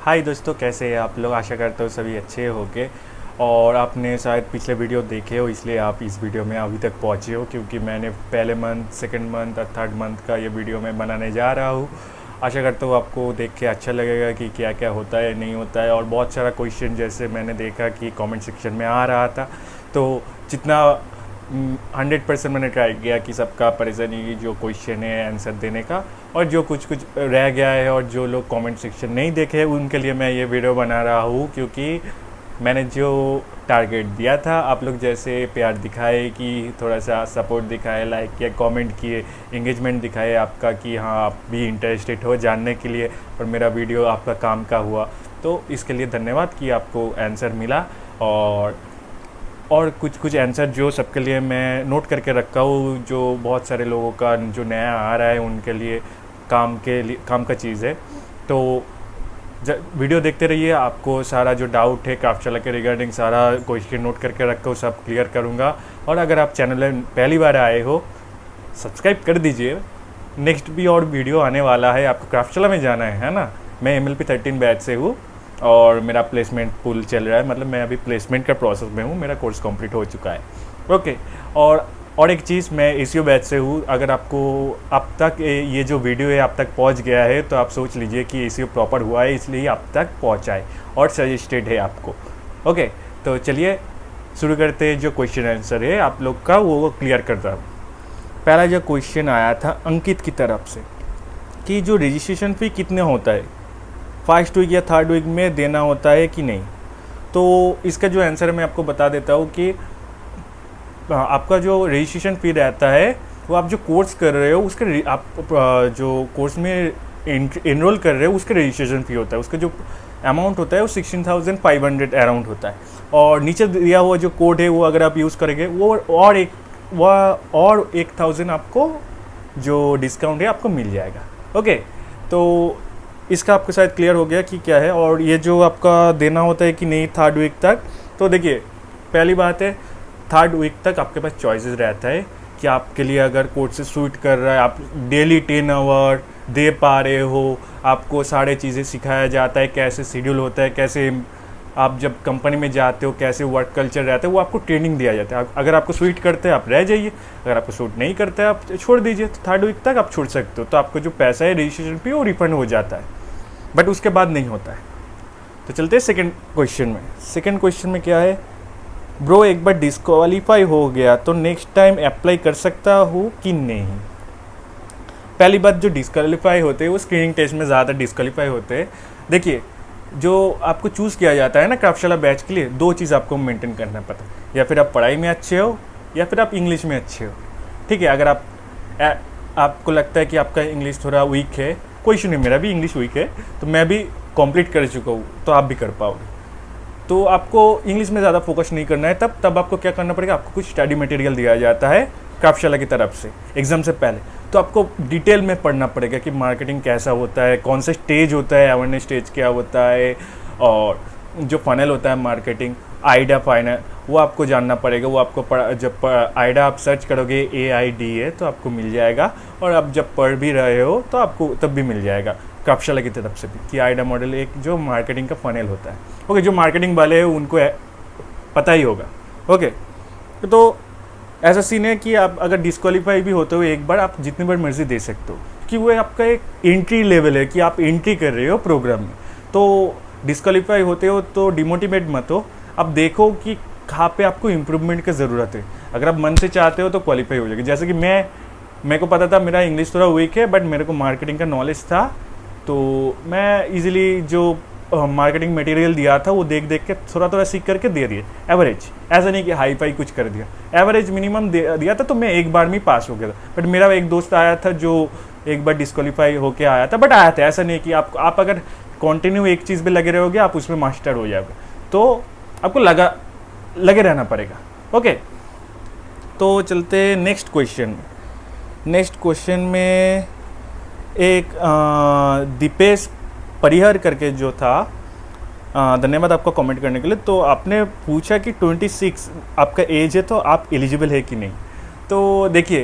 हाय दोस्तों, कैसे हैं आप लोग। आशा करता हूँ सभी अच्छे होंगे। और आपने शायद पिछले वीडियो देखे हो, इसलिए आप इस वीडियो में अभी तक पहुँचे हो, क्योंकि मैंने पहले मंथ, सेकंड मंथ और थर्ड मंथ का ये वीडियो मैं बनाने जा रहा हूँ। आशा करता हूँ आपको देख के अच्छा लगेगा कि क्या क्या होता है, नहीं होता है। और बहुत सारा क्वेश्चन जैसे मैंने देखा कि कमेंट सेक्शन में आ रहा था, तो जितना 100% मैंने ट्राई किया कि सबका परेशानी जो क्वेश्चन है आंसर देने का। और जो कुछ कुछ रह गया है और जो लोग कमेंट सेक्शन नहीं देखे उनके लिए मैं ये वीडियो बना रहा हूँ, क्योंकि मैंने जो टारगेट दिया था, आप लोग जैसे प्यार दिखाए कि थोड़ा सा सपोर्ट दिखाए, लाइक किया, कमेंट किए, एंगेजमेंट दिखाए आपका कि हाँ आप भी इंटरेस्टेड हो जानने के लिए और मेरा वीडियो आपका काम का हुआ, तो इसके लिए धन्यवाद कि आपको आंसर मिला। और कुछ कुछ आंसर जो सबके लिए मैं नोट करके रखा हूँ, जो बहुत सारे लोगों का जो नया आ रहा है उनके लिए काम का चीज़ है। तो वीडियो देखते रहिए, आपको सारा जो डाउट है क्राफ्टशाला के रिगार्डिंग सारा क्वेश्चन नोट करके रखा हूँ, सब क्लियर करूँगा। और अगर आप चैनल में पहली बार आए हो, सब्सक्राइब कर दीजिए। नेक्स्ट भी और वीडियो आने वाला है, आपको क्राफ्टशाला में जाना है ना। मैं MLP 13 बैच से हूँ और मेरा प्लेसमेंट पुल चल रहा है, मतलब मैं अभी प्लेसमेंट का प्रोसेस में हूँ, मेरा कोर्स कंप्लीट हो चुका है। ओके। और एक चीज़, मैं ACO बैच से हूँ। अगर आपको अब तक ये जो वीडियो है आप तक पहुँच गया है, तो आप सोच लीजिए कि ACO प्रॉपर हुआ है, इसलिए आप तक पहुँचा है और सजेस्टेड है आपको। ओके, तो चलिए शुरू करते हैं। जो क्वेश्चन आंसर है आप लोग का वो क्लियर करता हूँ। पहला जो क्वेश्चन आया था अंकित की तरफ से कि जो रजिस्ट्रेशन फ़ी कितने होता है, फर्स्ट वीक या थर्ड वीक में देना होता है कि नहीं। तो इसका जो आंसर है मैं आपको बता देता हूँ कि आपका जो रजिस्ट्रेशन फ़ी रहता है, वो आप जो कोर्स कर रहे हो उसके आप जो कोर्स में इनरोल कर रहे हो उसके रजिस्ट्रेशन फ़ी होता है। उसका जो अमाउंट होता है वो 16,500 अराउंड होता है। और नीचे दिया हुआ जो कोड है वो अगर आप यूज़ करेंगे वो और 1,000 आपको जो डिस्काउंट है आपको मिल जाएगा। ओके, तो इसका आपको शायद क्लियर हो गया कि क्या है। और ये जो आपका देना होता है कि नहीं थर्ड वीक तक, तो देखिए पहली बात है, थर्ड वीक तक आपके पास चॉइसेस रहता है कि आपके लिए अगर कोर्स से सूट कर रहा है, आप डेली 10 आवर दे पा रहे हो, आपको सारे चीज़ें सिखाया जाता है, कैसे शेड्यूल होता है, कैसे आप जब कंपनी में जाते हो कैसे वर्क कल्चर रहता है, वो आपको ट्रेनिंग दिया जाता है। अगर आपको सूट करते हैं आप रह जाइए, अगर आपको सूट नहीं करता है आप छोड़ दीजिए। तो थर्ड वीक तक आप छोड़ सकते हो, तो आपको जो पैसा है रजिस्ट्रेशन पे वो रिफंड हो जाता है, बट उसके बाद नहीं होता है। तो चलते हैं सेकंड क्वेश्चन में। सेकंड क्वेश्चन में क्या है, ब्रो एक बार डिस्क्वालीफाई हो गया तो नेक्स्ट टाइम अप्लाई कर सकता हूँ कि नहीं। पहली बात, जो डिस्क्वालीफाई होते हैं वो स्क्रीनिंग टेस्ट में ज़्यादा डिस्क्वालीफाई होते हैं। देखिए, जो आपको चूज़ किया जाता है ना क्राफ्टशाला बैच के लिए, दो चीज़ आपको मेंटेन करना पड़ता है, या फिर आप पढ़ाई में अच्छे हो या फिर आप इंग्लिश में अच्छे हो। ठीक है, अगर आपको लगता है कि आपका इंग्लिश थोड़ा वीक है, कोई इशू नहीं, मेरा भी इंग्लिश वीक है, तो मैं भी कंप्लीट कर चुका हूँ, तो आप भी कर पाओगे। तो आपको इंग्लिश में ज़्यादा फोकस नहीं करना है। तब आपको क्या करना पड़ेगा, आपको कुछ स्टडी मटेरियल दिया जाता है क्राफ्टशाला की तरफ से एग्ज़ाम से पहले, तो आपको डिटेल में पढ़ना पड़ेगा कि मार्केटिंग कैसा होता है, कौन सा स्टेज होता है, अवेयरनेस स्टेज क्या होता है, और जो फनल होता है मार्केटिंग, आइडा फाइनल, वो आपको जानना पड़ेगा। वो आपको जब आइडा आप सर्च करोगे AIDA तो आपको मिल जाएगा, और आप जब पढ़ भी रहे हो तो आपको तब भी मिल जाएगा क्राफ्टशाला की तरफ से भी कि आइडा मॉडल एक जो मार्केटिंग का फनल होता है। ओके, जो मार्केटिंग वाले हैं उनको पता ही होगा। ओके, तो ऐसा सीन है कि आप अगर डिस्क्वालीफाई भी होते हो एक बार, आप जितनी बार मर्जी दे सकते हो, कि वो आपका एक एंट्री लेवल है कि आप एंट्री कर रहे हो प्रोग्राम में। तो डिस्क्वालीफाई होते हो तो डिमोटिवेट मत हो, आप देखो कि कहाँ पे आपको इम्प्रूवमेंट की ज़रूरत है। अगर आप मन से चाहते हो तो क्वालिफाई हो जाएगी। जैसे कि मेरे को पता था मेरा इंग्लिश थोड़ा वीक है, बट मेरे को मार्केटिंग का नॉलेज था, तो मैं इजीली जो मार्केटिंग मटेरियल दिया था वो देख के थोड़ा सीख करके दे दिए। एवरेज, ऐसा नहीं कि हाई फाई कुछ कर दिया, एवरेज मिनिमम दिया था, तो मैं एक बार में पास हो गया था। बट मेरा एक दोस्त आया था जो एक बार डिस्क्वालीफाई होके आया था, बट आया था। ऐसा नहीं कि आप अगर कंटिन्यू एक चीज़ पे लगे रहोगे आप उसमें मास्टर हो जाओगे, तो आपको लगे रहना पड़ेगा। ओके, तो चलते नेक्स्ट क्वेश्चन में। नेक्स्ट क्वेश्चन में एक दीपेश परिहर करके जो था, धन्यवाद आपका कमेंट करने के लिए। तो आपने पूछा कि 26 आपका एज है तो आप एलिजिबल है कि नहीं। तो देखिए,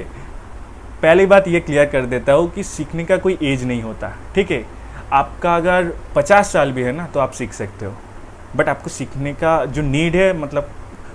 पहली बात ये क्लियर कर देता हूँ कि सीखने का कोई एज नहीं होता। ठीक है, आपका अगर 50 साल भी है ना तो आप सीख सकते हो, बट आपको सीखने का जो नीड है, मतलब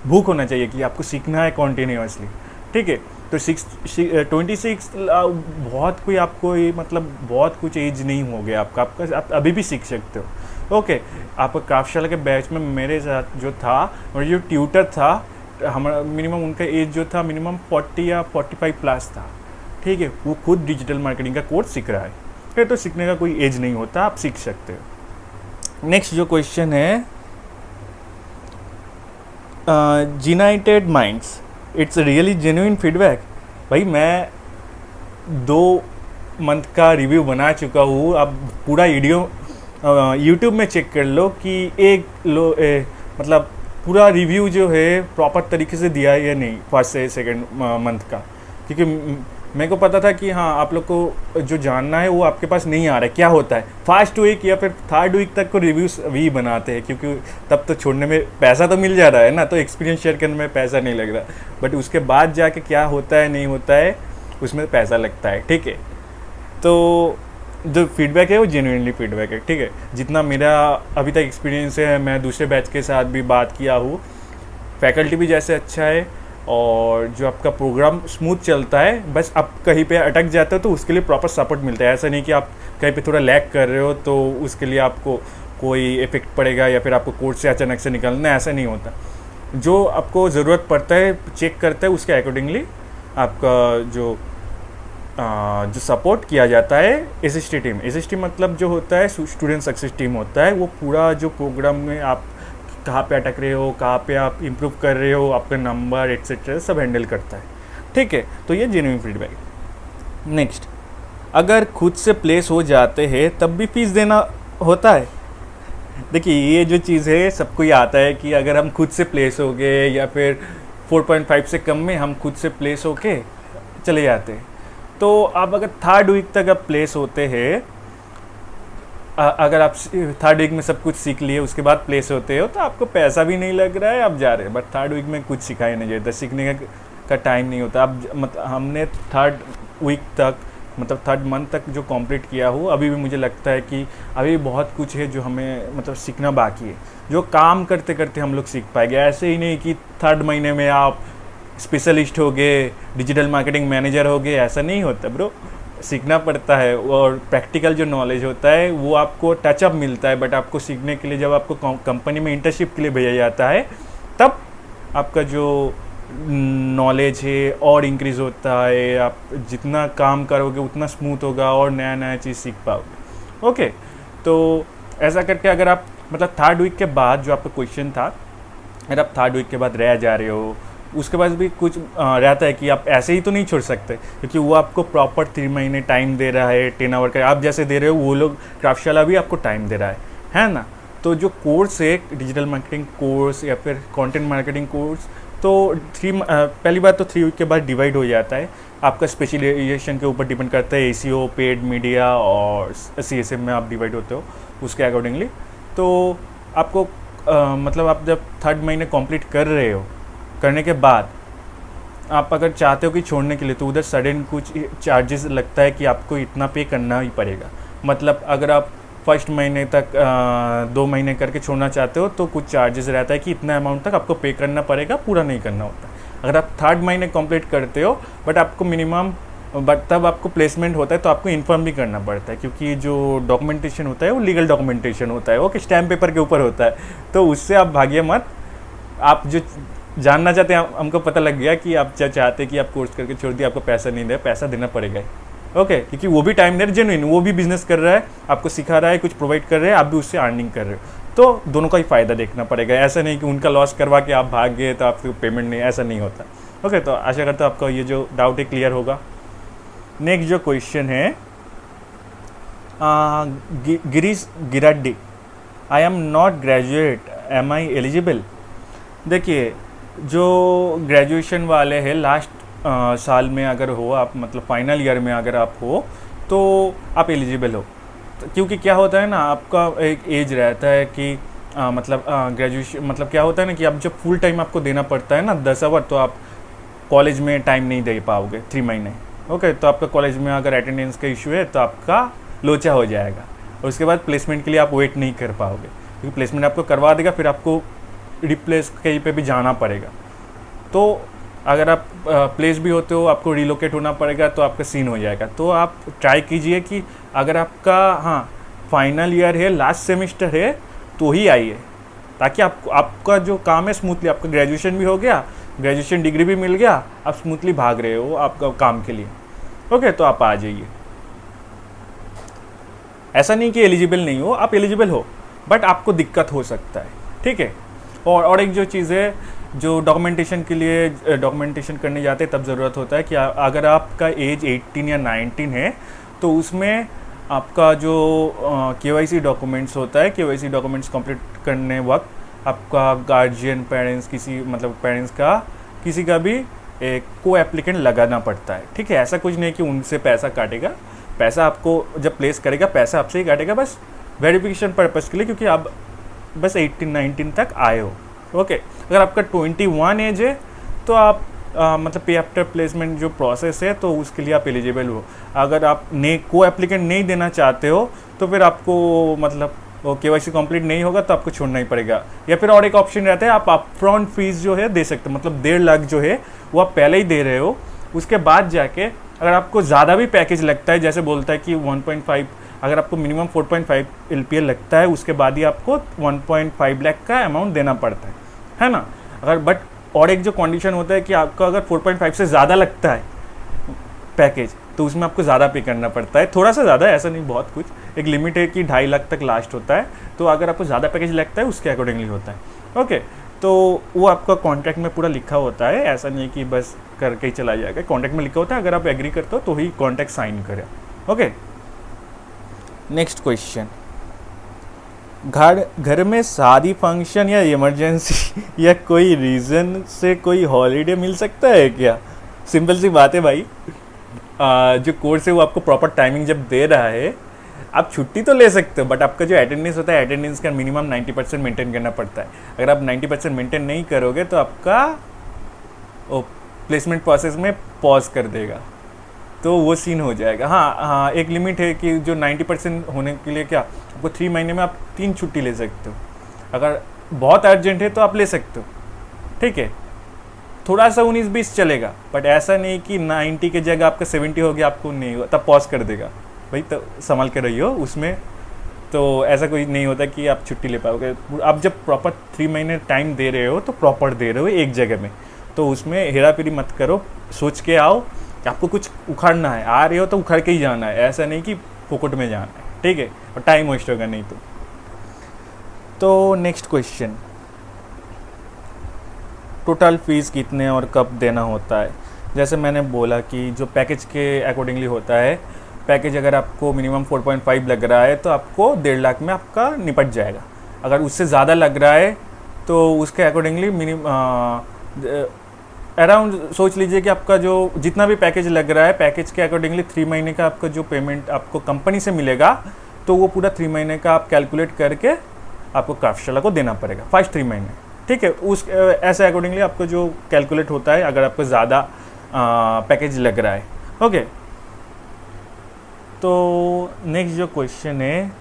भूख होना चाहिए कि आपको सीखना है कॉन्टीन्यूसली, ठीक है। तो 26 बहुत कोई आपको मतलब बहुत कुछ एज नहीं हो गया आपका, आप अभी भी सीख सकते हो। ओके, आपका क्राफ्टशाला के बैच में मेरे साथ जो था और जो ट्यूटर था, हमारा मिनिमम उनका एज जो था मिनिमम 40 या 45 प्लस था, ठीक है। वो खुद डिजिटल मार्केटिंग का कोर्स सीख रहा है, ठीक है। तो सीखने का कोई एज नहीं होता, आप सीख सकते हो। नेक्स्ट जो क्वेश्चन है, United minds, it's really genuine feedback. भाई मैं 2 मंथ का रिव्यू बना चुका हूँ, आप पूरा वीडियो यूट्यूब में चेक कर लो कि मतलब पूरा रिव्यू जो है प्रॉपर तरीके से दिया है या नहीं फर्स्ट से सेकेंड मंथ का, क्योंकि मेरे को पता था कि हाँ आप लोग को जो जानना है वो आपके पास नहीं आ रहा है। क्या होता है, फर्स्ट वीक या फिर थर्ड वीक तक को रिव्यूज़ भी बनाते हैं, क्योंकि तब तो छोड़ने में पैसा तो मिल जा रहा है ना, तो एक्सपीरियंस शेयर करने में पैसा नहीं लग रहा, बट उसके बाद जाके क्या होता है नहीं होता है उसमें पैसा लगता है, ठीक है। तो जो फीडबैक है वो जेन्युइनली फीडबैक है, ठीक है। जितना मेरा अभी तक एक्सपीरियंस है, मैं दूसरे बैच के साथ भी बात किया हूँ, फैकल्टी भी जैसे अच्छा है और जो आपका प्रोग्राम स्मूथ चलता है, बस आप कहीं पे अटक जाते हो तो उसके लिए प्रॉपर सपोर्ट मिलता है। ऐसा नहीं कि आप कहीं पे थोड़ा लैग कर रहे हो तो उसके लिए आपको कोई इफेक्ट पड़ेगा या फिर आपको कोर्स से अचानक से निकलना, ऐसा नहीं होता। जो आपको ज़रूरत पड़ता है चेक करता है, उसके अकॉर्डिंगली आपका जो सपोर्ट किया जाता है। एसएसटी टीम, एसएसटी मतलब जो होता है स्टूडेंट सक्सेस टीम होता है, वो पूरा जो प्रोग्राम में आप कहाँ पे अटक रहे हो, कहाँ पे आप इम्प्रूव कर रहे हो, आपका नंबर एक्सेट्रा सब हैंडल करता है, ठीक है। तो ये जेन्युइन फीडबैक। नेक्स्ट, अगर खुद से प्लेस हो जाते हैं तब भी फीस देना होता है। देखिए ये जो चीज़ है सबको ही आता है कि अगर हम खुद से प्लेस हो गए या फिर 4.5 से कम में हम खुद से प्लेस होके चले जाते हैं, तो आप अगर थर्ड वीक तक आप प्लेस होते हैं, अगर आप थर्ड वीक में सब कुछ सीख लिए उसके बाद प्लेस होते हो तो आपको पैसा भी नहीं लग रहा है, आप जा रहे हैं, बट थर्ड वीक में कुछ सिखाया नहीं जाता, सीखने का टाइम नहीं होता। अब मतलब हमने थर्ड वीक तक मतलब थर्ड मंथ तक जो कंप्लीट किया हो, अभी भी मुझे लगता है कि अभी बहुत कुछ है जो हमें मतलब सीखना बाकी है, जो काम करते करते हम लोग सीख पाएंगे। ऐसे ही नहीं कि थर्ड महीने में आप स्पेशलिस्ट हो गए, डिजिटल मार्केटिंग मैनेजर हो गए, ऐसा नहीं होता ब्रो। सीखना पड़ता है और प्रैक्टिकल जो नॉलेज होता है वो आपको टचअप मिलता है, बट आपको सीखने के लिए जब आपको कंपनी में इंटर्नशिप के लिए भेजा जाता है तब आपका जो नॉलेज है और इंक्रीज़ होता है। आप जितना काम करोगे उतना स्मूथ होगा और नया नया चीज़ सीख पाओगे। ओके, तो ऐसा करके अगर आप मतलब थर्ड वीक के बाद जो आपका क्वेश्चन था, अगर आप थर्ड वीक के बाद रह जा रहे हो, उसके बाद भी कुछ रहता है कि आप ऐसे ही तो नहीं छोड़ सकते, क्योंकि वो आपको प्रॉपर 3 महीने टाइम दे रहा है, 10 आवर का आप जैसे दे रहे हो वो लोग क्राफ्टशाला भी आपको टाइम दे रहा है ना। तो जो कोर्स है डिजिटल मार्केटिंग कोर्स या फिर कंटेंट मार्केटिंग कोर्स, तो पहली बात तो 3 वीक के बाद डिवाइड हो जाता है। आपका स्पेशलाइजेशन के ऊपर डिपेंड करता है, एसीओ, पेड मीडिया और सीएसएम में आप डिवाइड होते हो उसके अकॉर्डिंगली। तो आपको मतलब आप जब थर्ड महीने कंप्लीट कर रहे हो, करने के बाद आप अगर चाहते हो कि छोड़ने के लिए, तो उधर सडन कुछ चार्जेस लगता है कि आपको इतना पे करना ही पड़ेगा। मतलब अगर आप फर्स्ट महीने तक 2 महीने करके छोड़ना चाहते हो तो कुछ चार्जेस रहता है कि इतना अमाउंट तक आपको पे करना पड़ेगा, पूरा नहीं करना होता। अगर आप थर्ड महीने कंप्लीट करते हो बट आपको मिनिमम तब आपको प्लेसमेंट होता है तो आपको इन्फॉर्म भी करना पड़ता है, क्योंकि जो डॉक्यूमेंटेशन होता है वो लीगल डॉक्यूमेंटेशन होता है, वो कि स्टैम्प पेपर के ऊपर होता है। तो उससे आप भागिए मत। आप जो जानना चाहते हैं, हमको पता लग गया कि आप चाहते हैं कि आप कोर्स करके छोड़ दिए, आपको पैसा नहीं दे, पैसा देना पड़ेगा। ओके, क्योंकि वो भी टाइम दे रहे, जेन्युइन वो भी बिजनेस कर रहा है, आपको सिखा रहा है, कुछ प्रोवाइड कर रहे हैं, आप भी उससे अर्निंग कर रहे हो, तो दोनों का ही फ़ायदा देखना पड़ेगा। ऐसा नहीं कि उनका लॉस करवा के आप भाग गए तो आपको पेमेंट नहीं, ऐसा नहीं होता। ओके, तो आशा करता हूँ आपका ये जो डाउट है क्लियर होगा। नेक्स्ट जो क्वेश्चन है, Girish Giraddi, I am not graduate, am I eligible. देखिए, जो ग्रेजुएशन वाले हैं लास्ट साल में अगर हो आप, मतलब फाइनल ईयर में अगर आप हो तो आप एलिजिबल हो। तो क्योंकि क्या होता है ना, आपका एक एज रहता है कि मतलब ग्रेजुएशन मतलब क्या होता है ना कि आप जब फुल टाइम आपको देना पड़ता है ना 10 आवर, तो आप कॉलेज में टाइम नहीं दे पाओगे 3 महीने। ओके, तो आपका कॉलेज में अगर अटेंडेंस का इशू है तो आपका लोचा हो जाएगा। और उसके बाद प्लेसमेंट के लिए आप वेट नहीं कर पाओगे, क्योंकि प्लेसमेंट आपको करवा देगा, फिर आपको रिप्लेस कहीं पे भी जाना पड़ेगा। तो अगर आप प्लेस भी होते हो, आपको रिलोकेट होना पड़ेगा, तो आपका सीन हो जाएगा। तो आप ट्राई कीजिए कि अगर आपका फाइनल ईयर है, लास्ट सेमेस्टर है, तो ही आइए, ताकि आपका जो काम है स्मूथली, आपका ग्रेजुएशन भी हो गया, ग्रेजुएशन डिग्री भी मिल गया, आप स्मूथली भाग रहे हो आपका काम के लिए। ओके, तो आप आ जाइए। ऐसा नहीं कि एलिजिबल नहीं हो, आप एलिजिबल हो, बट आपको दिक्कत हो सकता है, ठीक है। और एक जो चीज़ है, जो डॉक्यूमेंटेशन के लिए डॉक्यूमेंटेशन करने जाते हैं तब ज़रूरत होता है कि अगर आपका एज 18 या 19 है, तो उसमें आपका जो KYC डॉक्यूमेंट्स होता है, KYC डॉक्यूमेंट्स कंप्लीट करने वक्त आपका गार्जियन, पेरेंट्स, पेरेंट्स का किसी का भी एक को एप्लीकेंट लगाना पड़ता है, ठीक है। ऐसा कुछ नहीं कि उनसे पैसा काटेगा, पैसा आपको जब प्लेस करेगा पैसा आपसे ही काटेगा, बस वेरिफिकेशन पर्पज़ के लिए, क्योंकि आप बस 18-19 तक आए हो। ओके, अगर आपका 21 एज है तो आप मतलब पे आफ्टर प्लेसमेंट जो प्रोसेस है, तो उसके लिए आप एलिजिबल हो। अगर आप को एप्लीकेंट नहीं देना चाहते हो, तो फिर आपको मतलब वो KYC कंप्लीट नहीं होगा, तो आपको छोड़ना ही पड़ेगा। या फिर और एक ऑप्शन रहता है, आप अपफ्रंट फीस जो है दे सकते हो, मतलब 1.5 लाख जो है वो आप पहले ही दे रहे हो। उसके बाद जाके अगर आपको ज़्यादा भी पैकेज लगता है, जैसे बोलता है कि 1.5, अगर आपको मिनिमम 4.5 LPA लगता है, उसके बाद ही आपको 1.5 लाख का अमाउंट देना पड़ता है ना। अगर बट और एक जो कंडीशन होता है कि आपको अगर 4.5 से ज़्यादा लगता है पैकेज, तो उसमें आपको ज़्यादा पे करना पड़ता है, थोड़ा सा ज़्यादा, ऐसा नहीं बहुत कुछ, एक लिमिट है कि 2.5 लाख तक लास्ट होता है। तो अगर आपको ज़्यादा पैकेज लगता है, उसके अकॉर्डिंगली होता है। ओके, तो वो आपका कॉन्ट्रैक्ट में पूरा लिखा होता है, ऐसा नहीं कि बस करके ही चला जाएगा, कॉन्ट्रैक्ट में लिखा होता है। अगर आप एग्री करते हो तो ही कॉन्ट्रैक्ट साइन करें। ओके, नेक्स्ट क्वेश्चन, घर में शादी, फंक्शन या इमरजेंसी या कोई रीज़न से कोई हॉलीडे मिल सकता है क्या? सिंपल सी बात है भाई, जो कोर्स है वो आपको प्रॉपर टाइमिंग जब दे रहा है, आप छुट्टी तो ले सकते हो, बट आपका जो अटेंडेंस होता है, अटेंडेंस का मिनिमम 90% मेंटेन करना पड़ता है। अगर आप 90% मेंटेन नहीं करोगे तो आपका प्लेसमेंट प्रोसेस में पॉज कर देगा, तो वो सीन हो जाएगा। हाँ, एक लिमिट है कि जो 90% होने के लिए क्या आपको 3 महीने में आप 3 छुट्टी ले सकते हो। अगर बहुत अर्जेंट है तो आप ले सकते हो, ठीक है। थोड़ा सा 19-20 चलेगा, बट ऐसा नहीं कि 90 की जगह आपका 70 हो गया, आपको नहीं हुआ तब पॉज कर देगा भाई, तो संभाल के रहिए उसमें। तो ऐसा कोई नहीं होता कि आप छुट्टी ले पाओगे। आप जब प्रॉपर 3 महीने टाइम दे रहे हो, तो प्रॉपर दे रहे हो एक जगह में, तो उसमें हेरा फेरी मत करो, सोच के आओ कि आपको कुछ उखाड़ना है, आ रहे हो तो उखाड़ के ही जाना है, ऐसा नहीं कि फोकट में जाना है, ठीक है, और टाइम वेस्ट होगा नहीं तो नेक्स्ट क्वेश्चन, टोटल फीस कितने और कब देना होता है? जैसे मैंने बोला कि जो पैकेज के अकॉर्डिंगली होता है, पैकेज अगर आपको मिनिमम 4.5 लग रहा है तो आपको 1.5 लाख में आपका निपट जाएगा। अगर उससे ज़्यादा लग रहा है तो उसके अकॉर्डिंगली अराउंड सोच लीजिए कि आपका जो जितना भी पैकेज लग रहा है, पैकेज के अकॉर्डिंगली 3 महीने का आपका जो पेमेंट आपको कंपनी से मिलेगा, तो वो पूरा 3 महीने का आप कैलकुलेट करके आपको क्राफ्टशाला को देना पड़ेगा, फर्स्ट 3 महीने, ठीक है। उस ऐसे अकॉर्डिंगली आपको जो कैलकुलेट होता है, अगर आपको ज़्यादा पैकेज लग रहा है। ओके, तो नेक्स्ट जो क्वेश्चन है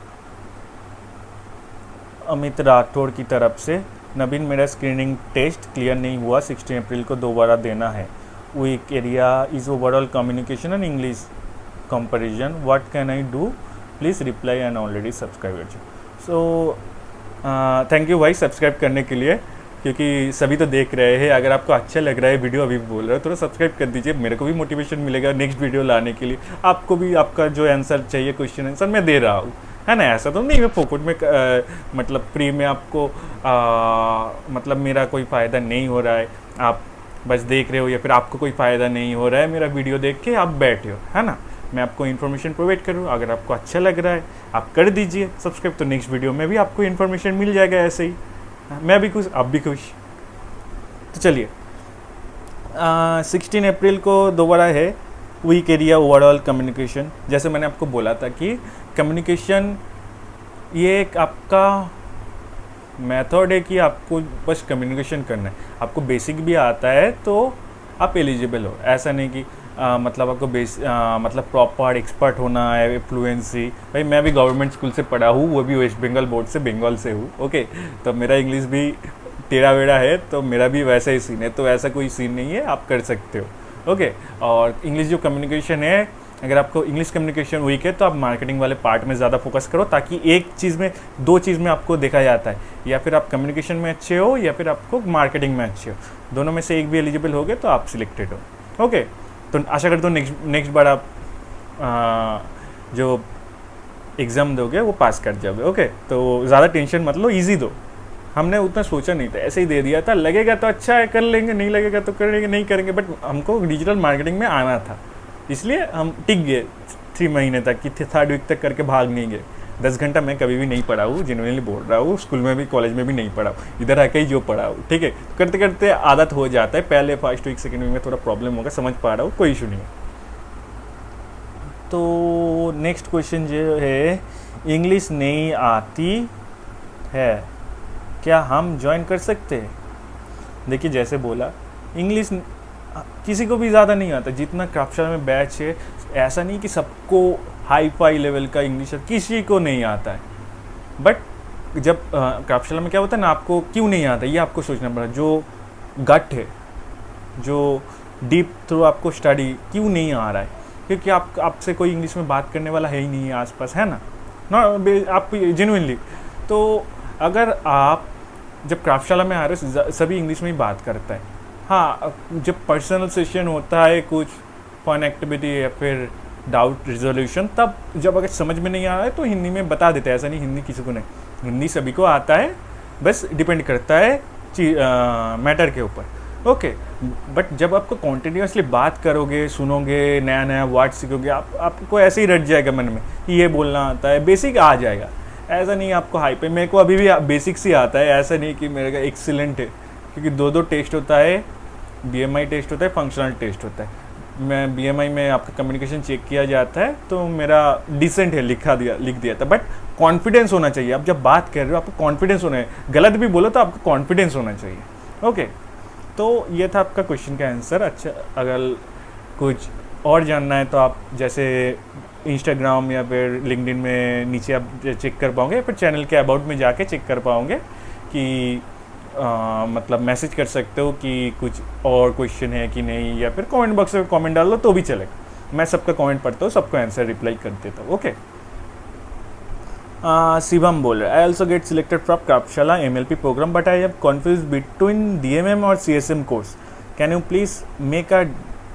अमित राठौड़ की तरफ से, नवीन मेरा स्क्रीनिंग टेस्ट क्लियर नहीं हुआ, 16 अप्रैल को दोबारा देना है। Weak area is overall communication and English comparison, what can I do, please reply and already subscribe. So thank you भाई सब्सक्राइब करने के लिए, क्योंकि सभी तो देख रहे हैं। अगर आपको अच्छा लग रहा है वीडियो, अभी बोल रहा है, थोड़ा सब्सक्राइब कर दीजिए, मेरे को भी मोटिवेशन मिलेगा नेक्स्ट वीडियो लाने के लिए। आपको भी आपका जो आंसर चाहिए, क्वेश्चन आंसर मैं दे रहा हूँ, है ना। ऐसा तो नहीं मैं फोकट में मतलब फ्री में आपको मतलब मेरा कोई फ़ायदा नहीं हो रहा है, आप बस देख रहे हो, या फिर आपको कोई फ़ायदा नहीं हो रहा है मेरा वीडियो देख के, आप बैठे हो, है ना। मैं आपको इन्फॉर्मेशन प्रोवाइड करूँ, अगर आपको अच्छा लग रहा है आप कर दीजिए सब्सक्राइब, तो नेक्स्ट वीडियो में भी आपको इन्फॉर्मेशन मिल जाएगा ऐसे ही, मैं भी खुश, आप भी खुश। तो चलिए 16 अप्रैल को दोबारा है वीक एरिया ओवरऑल कम्युनिकेशन। जैसे मैंने आपको बोला था कि कम्युनिकेशन ये एक आपका मेथड है कि आपको बस कम्युनिकेशन करना है, आपको बेसिक भी आता है तो आप एलिजिबल हो। ऐसा नहीं कि मतलब आपको मतलब प्रॉपर एक्सपर्ट होना है, फ्लुएंसी। भाई मैं भी गवर्नमेंट स्कूल से पढ़ा हूँ, वो भी वेस्ट बंगाल बोर्ड से, बंगाल से हूँ। ओके, तो मेरा इंग्लिश भी टेढ़ा वेढ़ा है, तो मेरा भी वैसा ही सीन है, तो ऐसा कोई सीन नहीं है, आप कर सकते हो। ओके, और इंग्लिश जो कम्युनिकेशन है, अगर आपको इंग्लिश कम्युनिकेशन वीक है तो आप मार्केटिंग वाले पार्ट में ज़्यादा फोकस करो, ताकि एक चीज़ में, दो चीज़ में आपको देखा जाता है, या फिर आप कम्युनिकेशन में अच्छे हो या फिर आपको मार्केटिंग में अच्छे हो, दोनों में से एक भी एलिजिबल हो गए तो आप सिलेक्टेड हो। ओके, तो आशा करता हूँ नेक्स्ट बार आप जो एग्ज़ाम दोगे वो पास कर जाओगे। ओके, तो ज़्यादा टेंशन मत लो, ईजी दो। हमने उतना सोचा नहीं था, ऐसे ही दे दिया था, लगेगा तो अच्छा है कर लेंगे, नहीं लगेगा तो करेंगे नहीं करेंगे, बट हमको डिजिटल मार्केटिंग में आना था, इसलिए हम टिक गए 3 महीने तक, कि 3rd वीक तक करके भाग नहीं गए। 10 घंटा मैं कभी भी नहीं पढ़ा हूँ, जेन्युइनली बोल रहा हूँ, स्कूल में भी कॉलेज में भी नहीं पढ़ा हूँ, इधर आके ही जो पढ़ा हूँ। ठीक है, करते करते आदत हो जाता है, पहले फर्स्ट वीक सेकेंड वीक में थोड़ा प्रॉब्लम होगा, समझ पा रहा हूँ, कोई इशू नहीं है। तो नेक्स्ट क्वेश्चन जो है, इंग्लिश नहीं आती है, क्या हम ज्वाइन कर सकते हैं? देखिए, जैसे बोला, इंग्लिश किसी को भी ज़्यादा नहीं आता, जितना क्राफ्टशाला में बैच है, ऐसा नहीं कि सबको हाई फाई लेवल का इंग्लिश है, किसी को नहीं आता है। बट जब क्राफ्टशाला में क्या होता है ना, आपको क्यों नहीं आता ये आपको सोचना पड़ा, जो गट है, जो डीप थ्रू आपको स्टडी क्यों नहीं आ रहा है, क्योंकि आपसे कोई इंग्लिश में बात करने वाला है ही नहीं है आसपास, है ना आप जेन्युइनली। तो अगर आप जब क्राफ्टशाला में आ रहे हो, सभी इंग्लिश में ही बात करता है। हाँ, जब पर्सनल सेशन होता है, कुछ फन एक्टिविटी या फिर डाउट रिजोल्यूशन, तब जब अगर समझ में नहीं आ रहा है तो हिंदी में बता देते हैं, ऐसा नहीं हिंदी किसी को नहीं, हिंदी सभी को आता है, बस डिपेंड करता है मैटर के ऊपर। ओके, बट जब आपको कॉन्टिन्यूसली बात करोगे, सुनोगे, नया नया वर्ड सीखोगे, आपको ऐसे ही रट जाएगा मन में कि ये बोलना आता है, बेसिक आ जाएगा। ऐसा नहीं आपको हाई पे, मेरे को अभी भी बेसिक से आता है, ऐसा नहीं कि मेरे का एक्सीलेंट है, क्योंकि दो टेस्ट होता है, BMI टेस्ट होता है, फंक्शनल टेस्ट होता है। मैं BMI में आपका कम्युनिकेशन चेक किया जाता है, तो मेरा डिसेंट है, लिख दिया था। बट कॉन्फिडेंस होना चाहिए, आप जब बात कर रहे हो आपको कॉन्फिडेंस होना है, गलत भी बोलो तो आपको कॉन्फिडेंस होना चाहिए। ओके, तो ये था आपका क्वेश्चन का आंसर। अच्छा, अगर कुछ और जानना है तो आप जैसे इंस्टाग्राम या फिर लिंक्डइन में नीचे आप चेक कर पाओगे, या फिर चैनल के अबाउट में जाके चेक कर पाओगे कि मतलब मैसेज कर सकते हो कि कुछ और क्वेश्चन है कि नहीं, या फिर कमेंट बॉक्स में कमेंट डाल दो तो भी चलेगा, मैं सबका कमेंट पढ़ता हूँ, सबको आंसर रिप्लाई कर देता हूँ। ओके, शिवम बोल रहा है, I also get selected from Craftshala MLP programme, but I have confuse between DMM और CSM course, can you please make a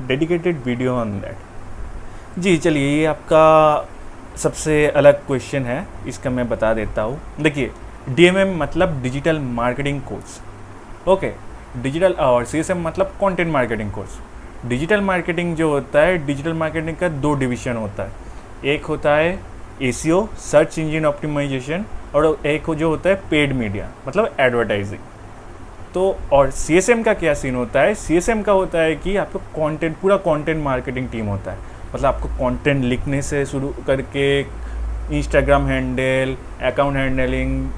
dedicated video on that? जी चलिए, ये आपका सबसे अलग क्वेश्चन है, इसका मैं बता देता हूँ। देखिए, DMM मतलब digital marketing course, okay, digital, और CSM मतलब content marketing course. Digital marketing जो होता है, डिजिटल मार्केटिंग का 2 डिवीज़न होता है, एक होता है SEO, सर्च इंजन ऑप्टिमाइजेशन, और एक जो होता है पेड मीडिया, मतलब एडवर्टाइजिंग। तो और CSM का क्या सीन होता है, CSM का होता है कि आपको कंटेंट, पूरा कंटेंट मार्केटिंग टीम होता है, मतलब आपको कंटेंट लिखने से शुरू करके Instagram handle, account handling,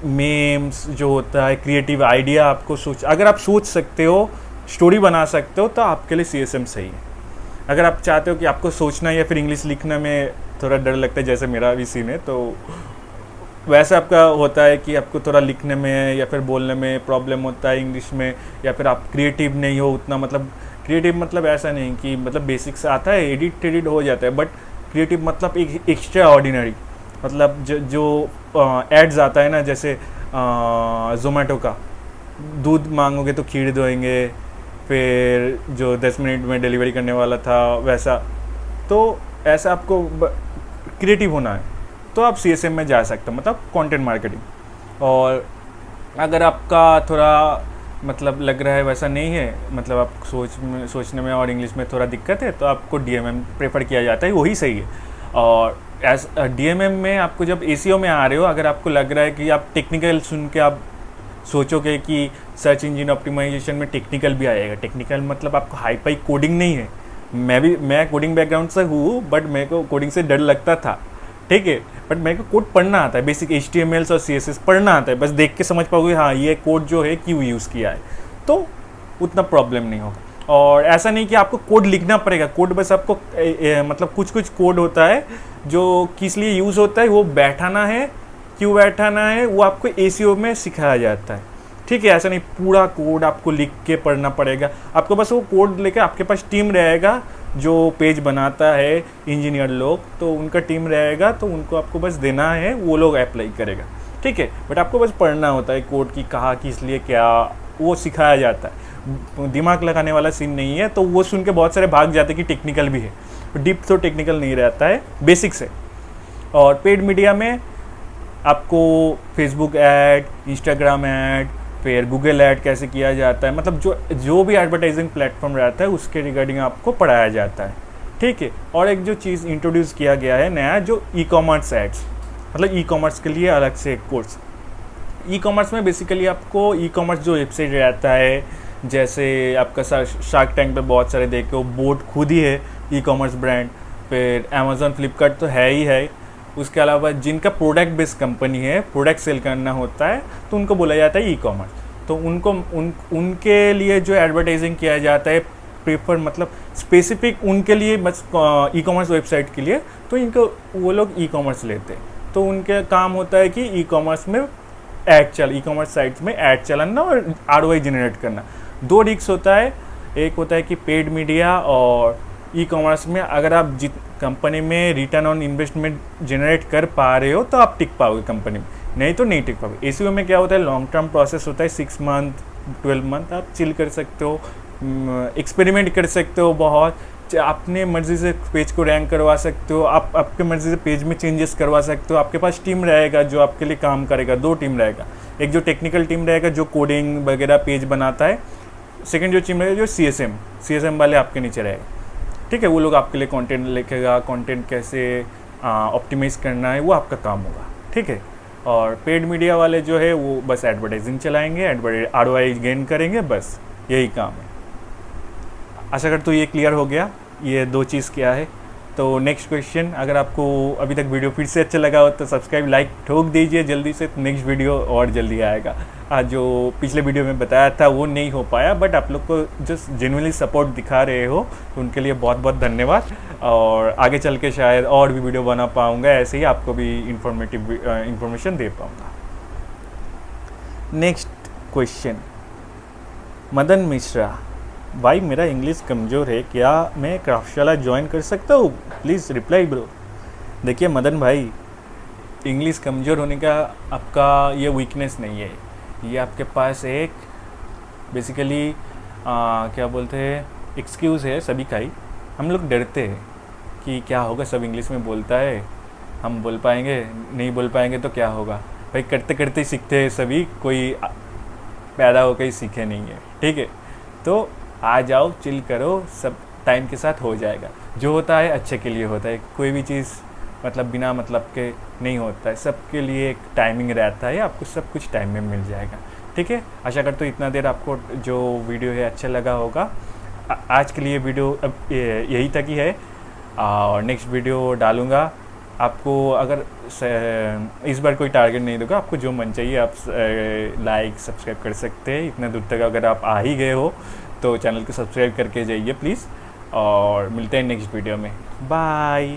memes जो होता है, क्रिएटिव आइडिया आपको अगर आप सोच सकते हो, स्टोरी बना सकते हो, तो आपके लिए CSM सही है। अगर आप चाहते हो कि आपको सोचना या फिर इंग्लिश लिखने में थोड़ा डर लगता है, जैसे मेरा भी सीन है, तो वैसे आपका होता है कि आपको थोड़ा लिखने में या फिर बोलने में प्रॉब्लम होता है इंग्लिश में, या फिर आप क्रिएटिव नहीं हो उतना, मतलब क्रिएटिव मतलब ऐसा नहीं कि मतलब बेसिक से आता है, एडिट हो जाता है, बट क्रिएटिव मतलब एक एक्स्ट्रा ऑर्डिनरी, मतलब जो एड्स आता है ना, जैसे जोमेटो का, दूध मांगोगे तो खीर देंगे, फिर जो 10 मिनट में डिलीवरी करने वाला था वैसा, तो ऐसा आपको क्रिएटिव होना है तो आप CSM में जा सकते हो, मतलब कंटेंट मार्केटिंग। और अगर आपका थोड़ा मतलब लग रहा है वैसा नहीं है, मतलब आप सोचने में और इंग्लिश में थोड़ा दिक्कत है, तो आपको DMM प्रेफर किया जाता है, वही सही है। और DMM में आपको जब SEO में आ रहे हो, अगर आपको लग रहा है कि आप टेक्निकल सुन के आप सोचोगे कि सर्च इंजन ऑप्टिमाइजेशन में टेक्निकल भी आएगा, टेक्निकल मतलब आपको हाई फाई कोडिंग नहीं है, मैं कोडिंग बैकग्राउंड से हूँ, बट मेरे को कोडिंग से डर लगता था, ठीक है, बट मेरे को कोड पढ़ना आता है, बेसिक HTML और CSS पढ़ना आता है, बस देख के समझ पाओगे हाँ ये कोड जो है क्यों यूज़ किया है, तो उतना प्रॉब्लम नहीं होगा। और ऐसा नहीं कि आपको कोड लिखना पड़ेगा, कोड बस आपको मतलब कुछ कुछ कोड होता है जो किस लिए यूज़ होता है, वो बैठाना है, क्यों बैठाना है, वो आपको एसीओ में सिखाया जाता है। ठीक है, ऐसा नहीं पूरा कोड आपको लिख के पढ़ना पड़ेगा, आपको बस वो कोड लेके आपके पास टीम रहेगा जो पेज बनाता है, इंजीनियर लोग, तो उनका टीम रहेगा, तो उनको आपको बस देना है, वो लोग अप्लाई करेगा। ठीक है, बट आपको बस पढ़ना होता है कोड की कहाँ किस लिए क्या, वो सिखाया जाता है, दिमाग लगाने वाला सीन नहीं है। तो वो सुन के बहुत सारे भाग जाते हैं कि टेक्निकल भी है, डीप तो टेक्निकल नहीं रहता है, बेसिक्स है। और पेड मीडिया में आपको फेसबुक ऐड, इंस्टाग्राम ऐड, फिर गूगल ऐड कैसे किया जाता है, मतलब जो भी एडवर्टाइजिंग प्लेटफॉर्म रहता है उसके रिगार्डिंग आपको पढ़ाया जाता है। ठीक है, और एक जो चीज़ इंट्रोड्यूस किया गया है नया, जो ई कॉमर्स एड्स, मतलब ई कॉमर्स के लिए अलग से एक कोर्स। ई कॉमर्स में बेसिकली आपको ई कॉमर्स जो वेबसाइट रहता है, जैसे आपका शार्क टैंक पे बहुत सारे देखे हो, बोट खुद ही है ई कॉमर्स ब्रांड, फिर अमेज़ॉन फ्लिपकार्ट तो है ही है, उसके अलावा जिनका प्रोडक्ट बेस्ड कंपनी है, प्रोडक्ट सेल करना होता है, तो उनको बोला जाता है ई कॉमर्स। तो उनके लिए जो एडवर्टाइजिंग किया जाता है प्रेफर, मतलब स्पेसिफिक उनके लिए बस ई कॉमर्स वेबसाइट के लिए, तो इनको वो लोग ई कॉमर्स लेते हैं। तो उनका काम होता है कि ई कॉमर्स में ई कॉमर्स साइट्स में ऐड चलाना और ROI जनरेट करना। दो रिस्क होता है, एक होता है कि पेड मीडिया, और ई कॉमर्स में अगर आप जित कंपनी में रिटर्न ऑन इन्वेस्टमेंट जनरेट कर पा रहे हो तो आप टिक पाओगे कंपनी में, नहीं तो नहीं टिक पाओगे। एसीओ में क्या होता है, लॉन्ग टर्म प्रोसेस होता है, 6 मंथ 12 मंथ आप चिल कर सकते हो, एक्सपेरिमेंट कर सकते हो, बहुत अपने मर्जी से पेज को रैंक करवा सकते हो, आप आपके मर्जी से पेज में चेंजेस करवा सकते हो। आपके पास टीम रहेगा जो आपके लिए काम करेगा, 2 टीम रहेगा, एक जो टेक्निकल टीम रहेगा जो कोडिंग वगैरह पेज बनाता है, सेकंड जो टीम रहेगा जो CSM वाले आपके नीचे रहेगा। ठीक है, वो लोग आपके लिए कंटेंट लिखेगा, कंटेंट कैसे ऑप्टिमाइज करना है वो आपका काम होगा। ठीक है, और पेड मीडिया वाले जो है वो बस एडवर्टाइजिंग चलाएंगे, ROI गेन करेंगे, बस यही काम है। आशा करता हूँ ये क्लियर हो गया, ये 2 चीज़ क्या है। तो नेक्स्ट क्वेश्चन, अगर आपको अभी तक वीडियो फिर से अच्छा लगा हो तो सब्सक्राइब लाइक ठोक दीजिए जल्दी से, नेक्स्ट वीडियो और जल्दी आएगा। जो पिछले वीडियो में बताया था वो नहीं हो पाया, बट आप लोग को जो जेन्युइनली सपोर्ट दिखा रहे हो तो उनके लिए बहुत बहुत धन्यवाद। और आगे चल के शायद और भी वीडियो बना पाऊँगा, ऐसे ही आपको भी इंफॉर्मेशन दे पाऊँगा। नेक्स्ट क्वेश्चन, मदन मिश्रा, भाई मेरा इंग्लिश कमज़ोर है, क्या मैं क्राफ्टशाला ज्वाइन कर सकता हूँ? Please reply bro. देखिए मदन भाई, इंग्लिश कमज़ोर होने का आपका ये वीकनेस नहीं है, ये आपके पास एक बेसिकली क्या बोलते हैं, एक्सक्यूज़ है सभी का ही। हम लोग डरते हैं कि क्या होगा, सब इंग्लिश में बोलता है, हम बोल पाएंगे, नहीं बोल पाएंगे तो क्या होगा। भाई करते करते ही सीखते हैं सभी, कोई पैदा होकर ही सीखे नहीं है। ठीक है, तो आ जाओ, चिल करो, सब टाइम के साथ हो जाएगा। जो होता है अच्छे के लिए होता है, कोई भी चीज़ मतलब बिना मतलब के नहीं होता है, सबके लिए एक टाइमिंग रहता है, आपको सब कुछ टाइम में मिल जाएगा। ठीक है, आशा करता हूँ इतना देर आपको जो वीडियो है अच्छा लगा होगा। आज के लिए वीडियो अब यही तक ही है, और नेक्स्ट वीडियो डालूँगा। आपको अगर इस बार कोई टारगेट नहीं दूंगा, आपको जो मन चाहिए आप लाइक सब्सक्राइब कर सकते हैं। इतना दूर तक अगर आप आ ही गए हो तो चैनल को सब्सक्राइब करके जाइए प्लीज़, और मिलते हैं नेक्स्ट वीडियो में। बाय।